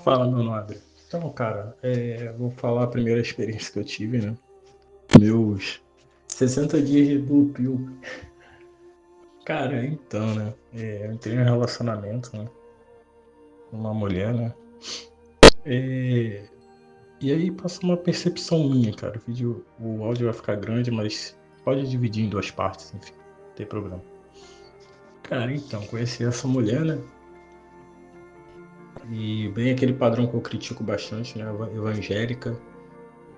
Fala, meu nobre. Então, cara, vou falar a primeira experiência que eu tive, né? Meus 60 dias de Blue Pill. Cara, então, né? Eu entrei em um relacionamento, né? Com uma mulher, né? É, e aí passou uma percepção minha, cara. O áudio vai ficar grande, mas pode dividir em duas partes, enfim. Não tem problema. Cara, então, conheci essa mulher, né? E bem aquele padrão que eu critico bastante, né? Evangélica.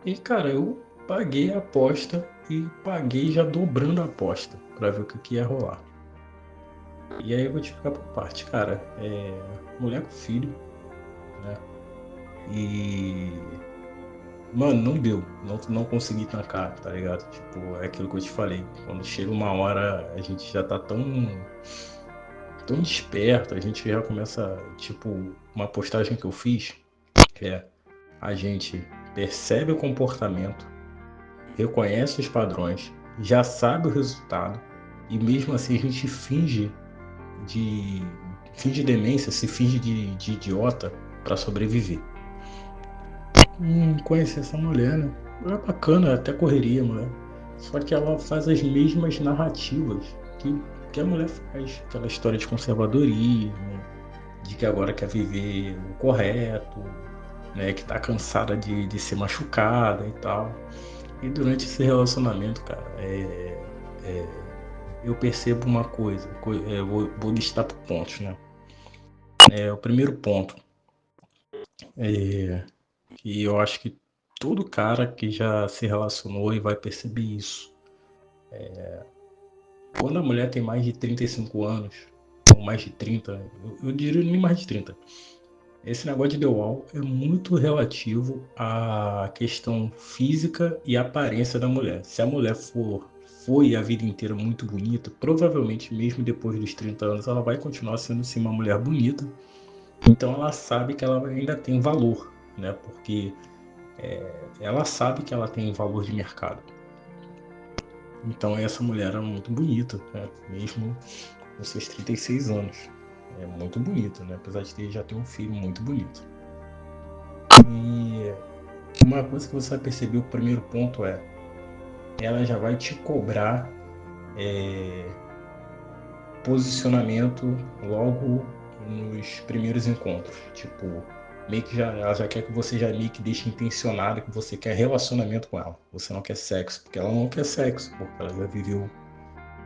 E, cara, eu paguei a aposta e paguei já dobrando a aposta pra ver o que ia rolar. E aí eu vou te explicar por parte, cara. Mulher com filho, né? E, mano, não deu. Não consegui tancar, tá ligado? Tipo, é aquilo que eu te falei. Quando chega uma hora, a gente já tá tão desperto, a gente já começa, tipo, uma postagem que eu fiz, que é a gente percebe o comportamento, reconhece os padrões, já sabe o resultado e mesmo assim a gente de finge demência, se finge de idiota para sobreviver. Conheci essa mulher, né? É bacana, até correria, mulher. Só que ela faz as mesmas narrativas que a mulher faz. Aquela história de conservadorismo, de que agora quer viver o correto, né? Que tá cansada de ser machucada e tal. E durante esse relacionamento, cara, é, eu percebo uma coisa, vou listar por pontos, né? O primeiro ponto é que eu acho que todo cara que já se relacionou e vai perceber isso. Quando a mulher tem mais de 35 anos, ou mais de 30, eu diria nem mais de 30, esse negócio de The Wall é muito relativo à questão física e aparência da mulher. Se a mulher foi a vida inteira muito bonita, provavelmente mesmo depois dos 30 anos ela vai continuar sendo sim uma mulher bonita. Então ela sabe que ela ainda tem valor, né? Porque ela sabe que ela tem valor de mercado. Então essa mulher era muito bonita, né? Mesmo com seus 36 anos. É muito bonita, né? Apesar de já ter um filho muito bonito. E uma coisa que você vai perceber, o primeiro ponto ela já vai te cobrar posicionamento logo nos primeiros encontros. Tipo, meio que ela já quer que você já meio que deixe intencionado que você quer relacionamento com ela. Você não quer sexo, porque ela não quer sexo, porque ela já viveu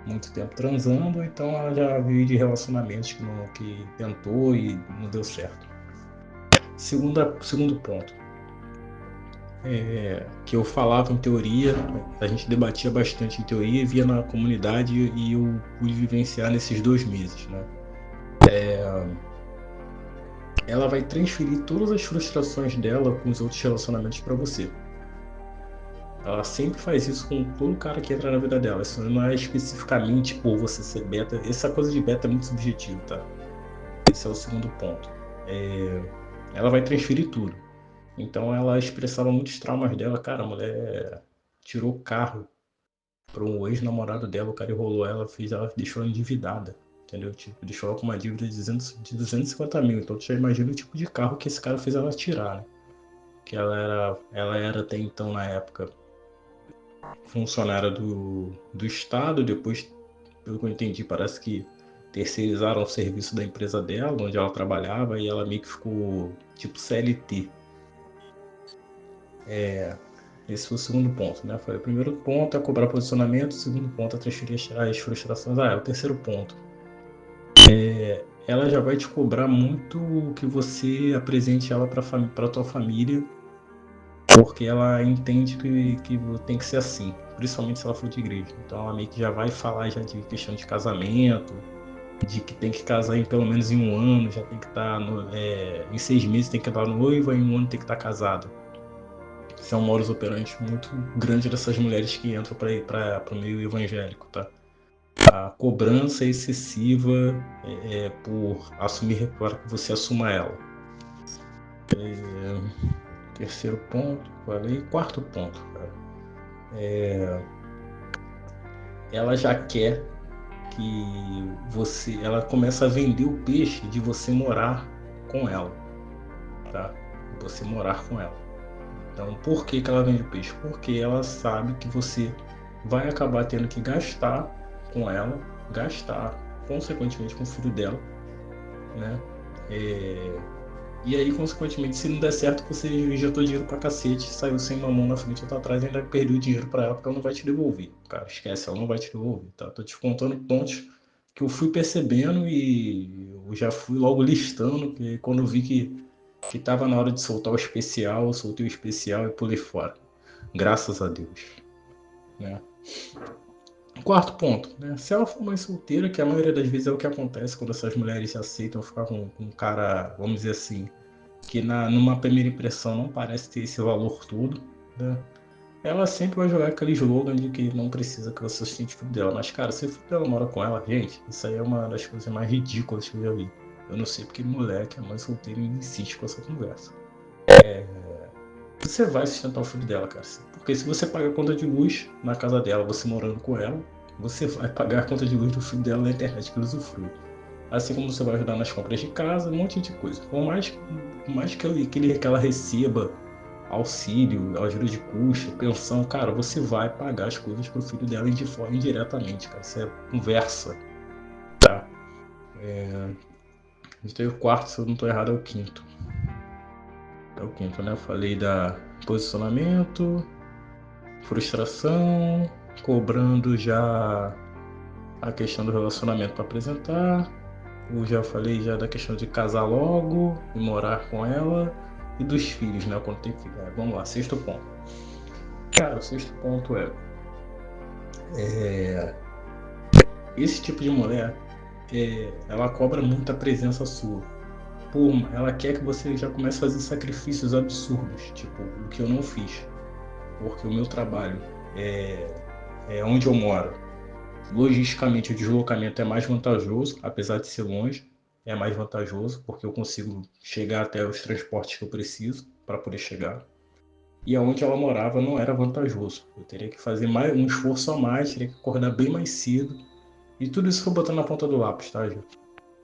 muito tempo transando, então ela já vive de relacionamentos que tentou e não deu certo. Segundo ponto, que eu falava em teoria, a gente debatia bastante em teoria, via na comunidade e eu pude vivenciar nesses 2 meses, né? Ela vai transferir todas as frustrações dela com os outros relacionamentos para você. Ela sempre faz isso com todo cara que entra na vida dela. Isso não é especificamente por você ser beta. Essa coisa de beta é muito subjetiva, tá? Esse é o segundo ponto. Ela vai transferir tudo. Então ela expressava muitos traumas dela. Cara, a mulher tirou o carro para um ex-namorado dela, o cara enrolou ela, deixou ela endividada. Entendeu? Tipo, deixou ela com uma dívida de 250 mil. Então tu já imagina o tipo de carro que esse cara fez ela tirar, né? Que ela era até então, na época, funcionária do Estado. Depois, pelo que eu entendi, parece que terceirizaram o serviço da empresa dela, onde ela trabalhava, e ela meio que ficou tipo CLT. Esse foi o segundo ponto, né? Foi o primeiro ponto é cobrar posicionamento, o segundo ponto é transferir as frustrações. É o terceiro ponto. Ela já vai te cobrar muito que você apresente ela para tua família, porque ela entende que tem que ser assim, principalmente se ela for de igreja. Então ela meio que já vai falar já de questão de casamento, de que tem que casar em pelo menos em um ano, já tem que estar em 6 meses tem que estar noiva, em um ano tem que estar casado. Isso é um modus operandi muito grande dessas mulheres que entram para o meio evangélico, tá? A cobrança excessiva por assumir, para que você assuma ela. Terceiro ponto, falei. Quarto ponto, cara. Ela já quer ela começa a vender o peixe de você morar com ela. tá? Você morar com ela. Então, por que que ela vende peixe? Porque ela sabe que você vai acabar tendo que gastar com ela, gastar consequentemente com o filho dela, né? E aí, consequentemente, se não der certo, você injetou dinheiro pra cacete, saiu sem uma mão na frente e outra atrás e ainda perdeu o dinheiro pra ela, porque ela não vai te devolver. Cara, esquece, ela não vai te devolver, tá? Tô te contando pontos que eu fui percebendo e eu já fui logo listando, porque quando eu vi que tava na hora de soltar o especial, eu soltei o especial e pulei fora. Graças a Deus, né? Quarto ponto, né? Se ela for mãe solteira, que a maioria das vezes é o que acontece quando essas mulheres aceitam ficar com um cara, vamos dizer assim, que numa primeira impressão não parece ter esse valor todo, né? Ela sempre vai jogar aquele slogan de que não precisa que você sustente o filho dela. Mas, cara, se o filho dela mora com ela, gente, isso aí é uma das coisas mais ridículas que eu já vi. Eu não sei porque moleque, a mãe solteira, insiste com essa conversa. Você vai sustentar o filho dela, cara. Porque se você paga a conta de luz na casa dela, você morando com ela, você vai pagar a conta de luz do filho dela na internet que ele usufrui. Assim como você vai ajudar nas compras de casa, um monte de coisa. Por mais que ela receba auxílio, ajuda de custo, pensão, cara, você vai pagar as coisas pro filho dela de forma indiretamente, cara. Isso é conversa, tá? Então, o quarto, se eu não tô errado, é o quinto. É o quinto, né? Eu falei da posicionamento, frustração, cobrando já a questão do relacionamento para apresentar. Eu já falei já da questão de casar logo e morar com ela e dos filhos, né? Quando tem filho. Vamos lá, sexto ponto. Cara, o sexto ponto é esse tipo de mulher, ela cobra muita presença sua. Pô, ela quer que você já comece a fazer sacrifícios absurdos, tipo o que eu não fiz, porque o meu trabalho é onde eu moro. Logisticamente, o deslocamento é mais vantajoso, apesar de ser longe, é mais vantajoso, porque eu consigo chegar até os transportes que eu preciso para poder chegar. E aonde ela morava não era vantajoso. Eu teria que fazer um esforço a mais, teria que acordar bem mais cedo. E tudo isso foi botando na ponta do lápis, tá, gente?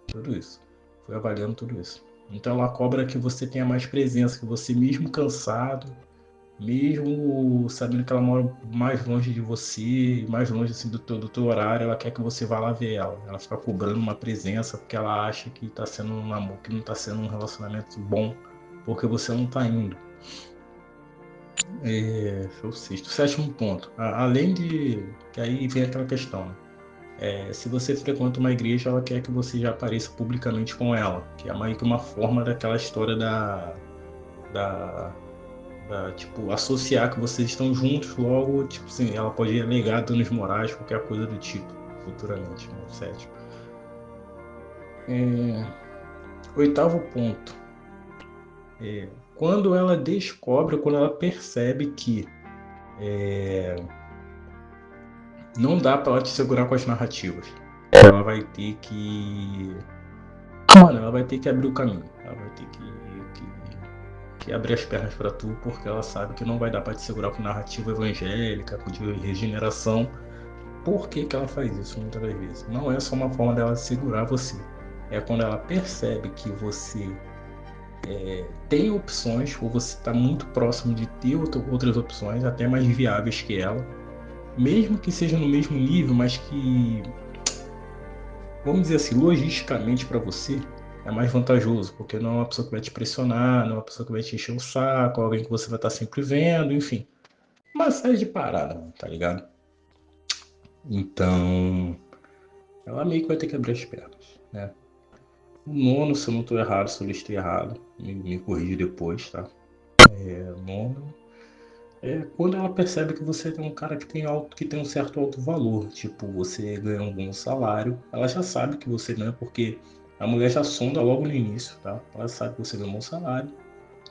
Tudo isso. Fui avaliando tudo isso. Então ela cobra que você tenha mais presença, que você mesmo cansado, mesmo sabendo que ela mora mais longe de você, mais longe assim, do teu horário, ela quer que você vá lá ver ela. Ela fica cobrando uma presença porque ela acha que tá sendo um namoro, que não tá sendo um relacionamento bom, porque você não tá indo. Foi o sexto. Sétimo ponto. Além de. Que aí vem aquela questão, né? Se você frequenta uma igreja, ela quer que você já apareça publicamente com ela, que é meio que uma forma daquela história da tipo, associar que vocês estão juntos, logo, tipo assim, ela pode alegar danos morais, qualquer coisa do tipo, futuramente, né? Sétimo. Oitavo ponto. Quando ela descobre, quando ela percebe que não dá pra ela te segurar com as narrativas, ela vai ter que. Mano, ela vai ter que abrir o caminho. Ela vai ter que abrir as pernas pra tu, porque ela sabe que não vai dar pra te segurar com narrativa evangélica, com de regeneração. Por que que ela faz isso muitas das vezes? Não é só uma forma dela segurar você. É quando ela percebe que você tem opções, ou você está muito próximo de ter outras opções, até mais viáveis que ela, mesmo que seja no mesmo nível, mas que, vamos dizer assim, logisticamente para você é mais vantajoso, porque não é uma pessoa que vai te pressionar, não é uma pessoa que vai te encher o saco, alguém que você vai estar sempre vendo, enfim. Uma série de paradas, tá ligado? Então, ela meio que vai ter que abrir as pernas, né? O nono, se eu não estou errado, se eu listei errado, me corrige depois, tá? Nono é quando ela percebe que você tem um cara que tem um certo alto valor, tipo, você ganha um bom salário, ela já sabe que você ganha, porque a mulher já sonda logo no início, tá? Ela sabe que você ganha um bom salário,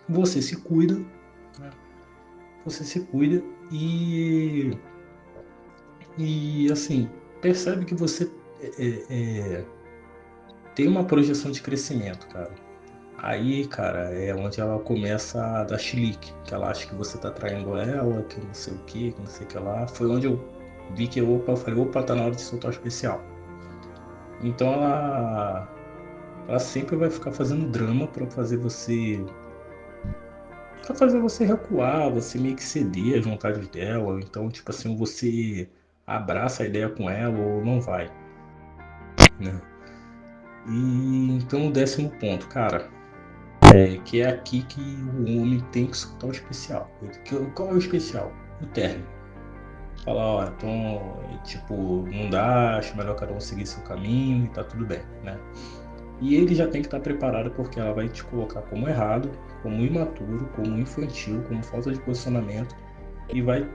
você se cuida, né? Você se cuida e assim, percebe que você tem uma projeção de crescimento, cara. Aí, cara, é onde ela começa a dar chilique, que ela acha que você tá traindo ela, que não sei o que não sei o que lá. Foi onde eu vi que, opa, eu falei, opa, tá na hora de soltar o especial. Então ela sempre vai ficar fazendo drama pra fazer você pra fazer você recuar, você meio que ceder às vontades dela, ou então, tipo assim, você abraça a ideia com ela ou não vai, né? E então o 10º ponto, cara, que é aqui que o homem tem que escutar o especial. Qual é o especial? O término. Falar, ó, então, tipo, não dá, acho melhor cada um seguir seu caminho e tá tudo bem, né? E ele já tem que estar preparado porque ela vai te colocar como errado, como imaturo, como infantil, como falta de posicionamento e vai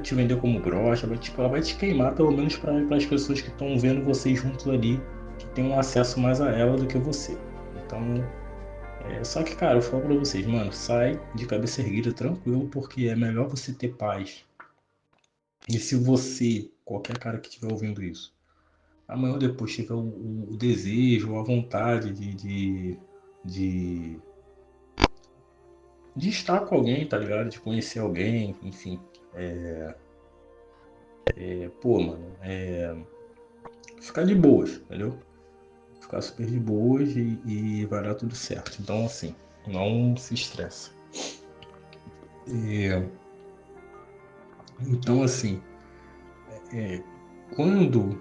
te vender como broxa, ela vai te queimar pelo menos para as pessoas que estão vendo vocês juntos ali, que tem um acesso mais a ela do que você. Então, só que, cara, eu falo pra vocês, mano, sai de cabeça erguida, tranquilo, porque é melhor você ter paz. E se você, qualquer cara que estiver ouvindo isso, amanhã ou depois tiver o desejo, a vontade de, de estar com alguém, tá ligado? De conhecer alguém, enfim. Pô, mano, ficar de boas, entendeu? Ficar super de boas e vai dar tudo certo. Então, assim, não se estressa. É, então, assim, quando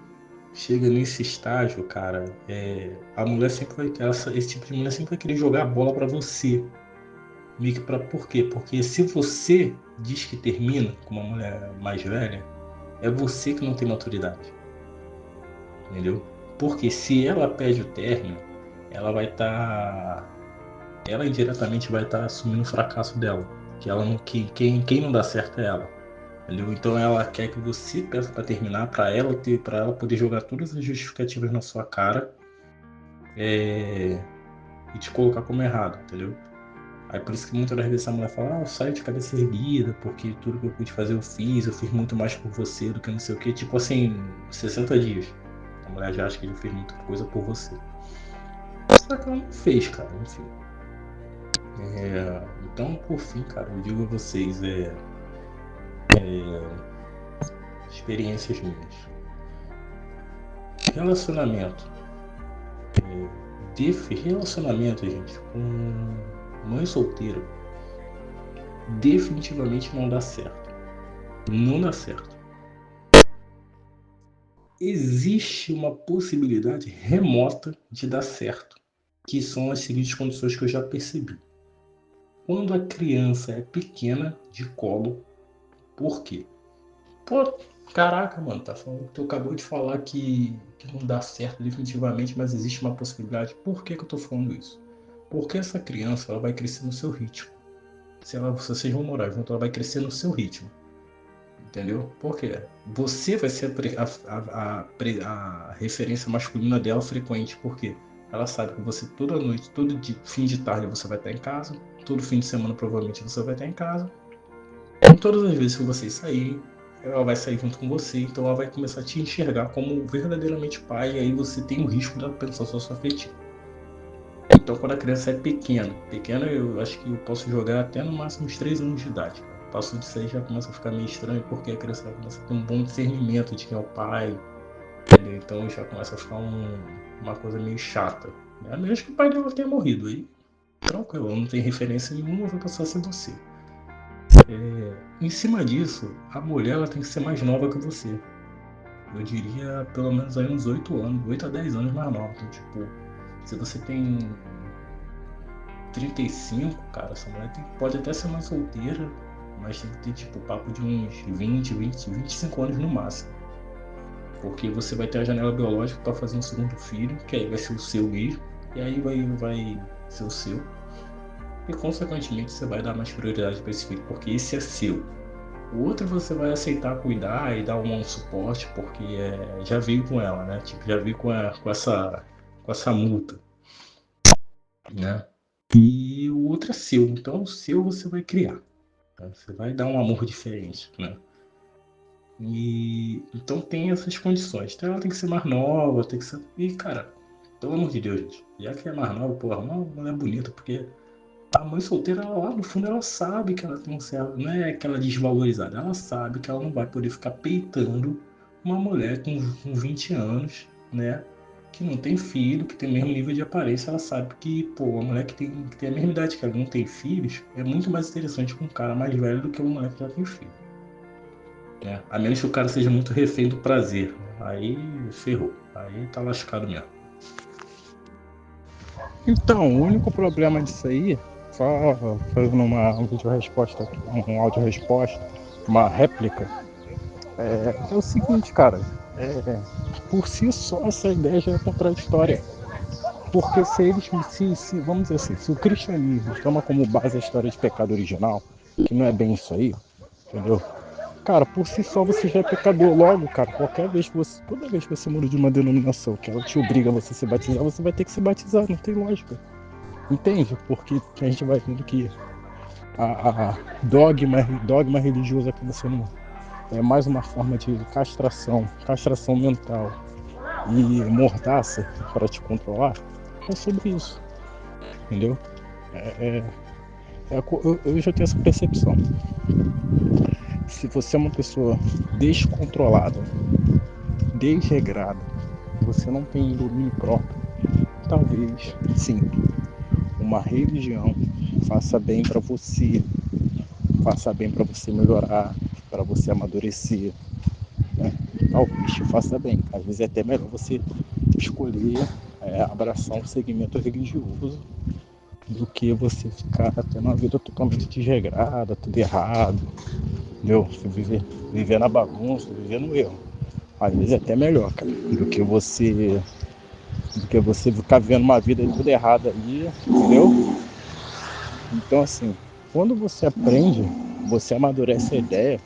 chega nesse estágio, cara, a mulher sempre vai, esse tipo de mulher sempre vai querer jogar a bola pra você. Meio que por quê? Porque se você diz que termina com uma mulher mais velha, é você que não tem maturidade, entendeu? Porque se ela pede o término, ela vai estar, ela indiretamente vai estar assumindo o fracasso dela, que ela não, quem não dá certo é ela, entendeu? Então ela quer que você peça para terminar, para ela poder jogar todas as justificativas na sua cara, e te colocar como errado, entendeu? Aí por isso que muitas das vezes a mulher fala, eu saio de cabeça erguida, porque tudo que eu pude fazer eu fiz muito mais por você do que não sei o que. Tipo assim, 60 dias. A mulher já acha que eu fiz muita coisa por você. Só que ela não fez, cara, enfim. Então, por fim, cara, eu digo a vocês, experiências minhas. Relacionamento. Relacionamento, gente, com mãe solteira, definitivamente não dá certo. Não dá certo. Existe uma possibilidade remota de dar certo, que são as seguintes condições que eu já percebi. Quando a criança é pequena, de colo, por quê? Pô, caraca, mano, tá falando que tu acabou de falar que não dá certo definitivamente, mas existe uma possibilidade. Por que que eu tô falando isso? Porque essa criança, ela vai crescer no seu ritmo. Se vocês vão morar junto, ela vai crescer no seu ritmo. Entendeu? Por quê? Você vai ser a referência masculina dela frequente, porque ela sabe que você toda noite, fim de tarde você vai estar em casa, todo fim de semana provavelmente você vai estar em casa. E todas as vezes que vocês saírem, ela vai sair junto com você, então ela vai começar a te enxergar como verdadeiramente pai, e aí você tem o risco da pensão socioafetiva. Então quando a criança é pequena eu acho que eu posso jogar até no máximo uns 3 anos de idade. Passou disso aí já começa a ficar meio estranho, porque a criança já começa a ter um bom discernimento de quem é o pai, entendeu? Então já começa a ficar uma coisa meio chata. A menos que o pai dela tenha morrido, aí tranquilo, não tem referência nenhuma, vai passar a ser você. Em cima disso, a mulher ela tem que ser mais nova que você. Eu diria pelo menos aí uns 8 anos, 8 a 10 anos mais nova. Então, tipo, se você tem 35, cara, essa mulher pode até ser uma solteira, mas tem que ter tipo papo de uns 25 anos no máximo. Porque você vai ter a janela biológica para fazer um segundo filho, que aí vai ser o seu mesmo, e aí vai ser o seu. E consequentemente você vai dar mais prioridade para esse filho, porque esse é seu. O outro você vai aceitar cuidar e dar um suporte, porque já veio com ela, né? Tipo, já veio com essa multa, né? E o outro é seu, então o seu você vai criar. Né? Você vai dar um amor diferente, né? E então tem essas condições. Então ela tem que ser mais nova, tem que ser. E cara, pelo amor de Deus, gente. Já que é mais nova, pô, arruma uma mulher bonita, porque a mãe solteira, ela, lá no fundo, ela sabe que ela tem um certo. Não é aquela desvalorizada, ela sabe que ela não vai poder ficar peitando uma mulher com 20 anos, né? que não tem filho, que tem o mesmo nível de aparência, ela sabe que, pô, a mulher que tem a mesma idade que ela não tem filhos, é muito mais interessante com um cara mais velho do que uma mulher que já tem filho, né? A menos que o cara seja muito refém do prazer. Aí ferrou. Aí tá lascado mesmo. Então, o único problema disso aí, só fazendo uma vídeo-resposta, um áudio-resposta, uma réplica, é o seguinte, cara, por si só essa ideia já é contraditória. Porque se eles, vamos dizer assim, se o cristianismo toma como base a história de pecado original, que não é bem isso aí, entendeu? Cara, por si só você já é pecador. Logo, cara, toda vez que você muda de uma denominação que ela te obriga a você se batizar, você vai ter que se batizar, não tem lógica. Entende? Porque a gente vai vendo que a dogma religioso acaba sendo mais uma forma de castração mental e mordaça para te controlar. É sobre isso, entendeu? É, eu já tenho essa percepção. Se você é uma pessoa descontrolada, desregrada, você não tem domínio próprio, talvez, sim, uma religião faça bem para você, faça bem para você melhorar, para você amadurecer, né? Talvez te faça bem. Às vezes é até melhor você escolher abraçar um segmento religioso do que você ficar tendo uma vida totalmente desregrada, tudo errado, entendeu? Viver na bagunça, viver no erro. Às vezes é até melhor, cara, do que você ficar vivendo uma vida tudo errada aí, entendeu? Então, assim, quando você aprende, você amadurece a ideia,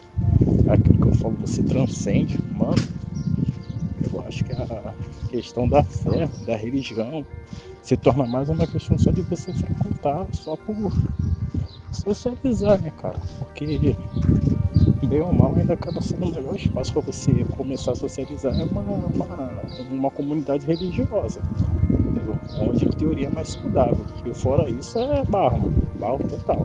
aquilo que eu falo, você transcende, mano. Eu acho que a questão da fé, da religião, se torna mais uma questão só de você frequentar, só por socializar, né, cara? Porque, bem ou mal, ainda acaba sendo o melhor espaço para você começar a socializar é uma comunidade religiosa, entendeu? Onde, em teoria, é mais saudável. E fora isso, é barro, mano. Barro total.